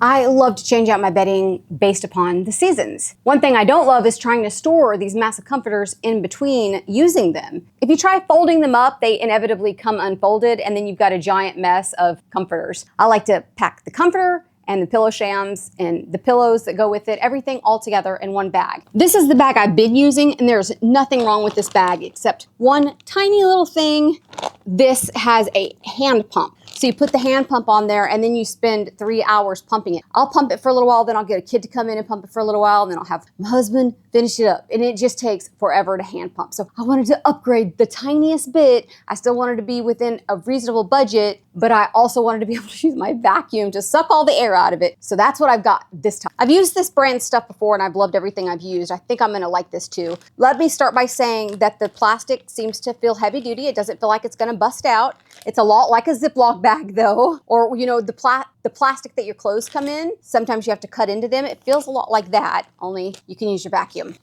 I love to change out my bedding based upon the seasons. One thing I don't love is trying to store these massive comforters in between using them. If you try folding them up, they inevitably come unfolded and then you've got a giant mess of comforters. I like to pack the comforter and the pillow shams and the pillows that go with it, everything all together in one bag. This is the bag I've been using, and there's nothing wrong with this bag except one tiny little thing. This has a hand pump. So you put the hand pump on there and then you spend 3 hours pumping it. I'll pump it for a little while, then I'll get a kid to come in and pump it for a little while, and then I'll have my husband finish it up. And it just takes forever to hand pump. So I wanted to upgrade the tiniest bit. I still wanted to be within a reasonable budget, but I also wanted to be able to use my vacuum to suck all the air out of it. So that's what I've got this time. I've used this brand stuff before and I've loved everything I've used. I think I'm gonna like this too. Let me start by saying that the plastic seems to feel heavy duty. It doesn't feel like it's gonna bust out. It's a lot like a Ziploc bag though, or you know, the plastic that your clothes come in, sometimes you have to cut into them. It feels a lot like that, only you can use your vacuum.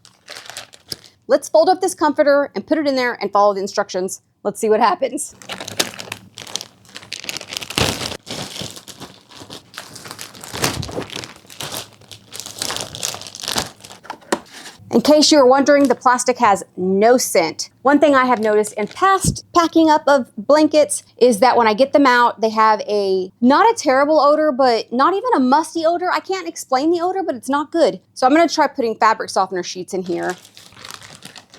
Let's fold up this comforter and put it in there and follow the instructions. Let's see what happens. In case you were wondering, the plastic has no scent. One thing I have noticed in past packing up of blankets is that when I get them out, they have not a terrible odor, but not even a musty odor. I can't explain the odor, but it's not good. So I'm gonna try putting fabric softener sheets in here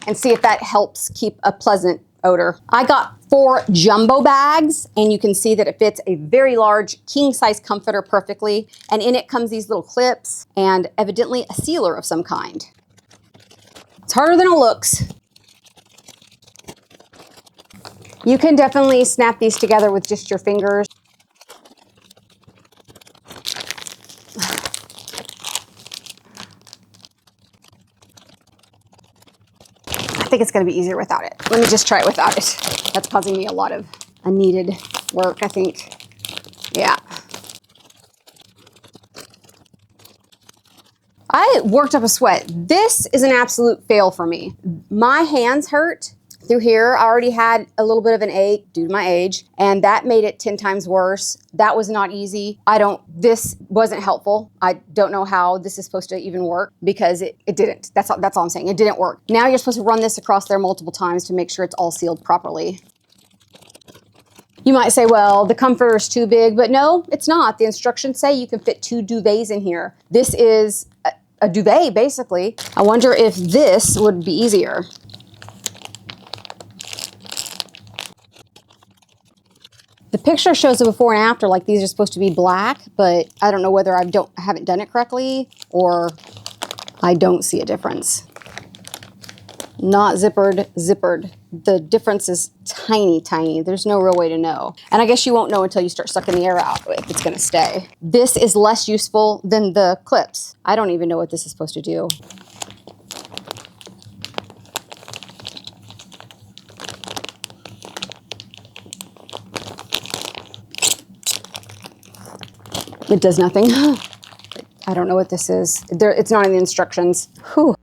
and see if that helps keep a pleasant odor. I got 4 jumbo bags, and you can see that it fits a very large king size comforter perfectly. And in it comes these little clips and evidently a sealer of some kind. It's harder than it looks. You can definitely snap these together with just your fingers. I think it's gonna be easier without it. Let me just try it without it. That's causing me a lot of unneeded work, I think. Yeah. I worked up a sweat. This is an absolute fail for me. My hands hurt through here. I already had a little bit of an ache due to my age, and that made it 10 times worse. That was not easy. This wasn't helpful. I don't know how this is supposed to even work because it didn't. That's all I'm saying. It didn't work. Now you're supposed to run this across there multiple times to make sure it's all sealed properly. You might say, well, the comforter is too big, but no, it's not. The instructions say you can fit 2 duvets in here. This is a duvet, basically. I wonder if this would be easier. The picture shows a before and after, like these are supposed to be black, but I don't know whether I haven't done it correctly or I don't see a difference. Not zippered. The difference is tiny, tiny. There's no real way to know. And I guess you won't know until you start sucking the air out if it's gonna stay. This is less useful than the clips. I don't even know what this is supposed to do. It does nothing. I don't know what this is. It's not in the instructions. Whew.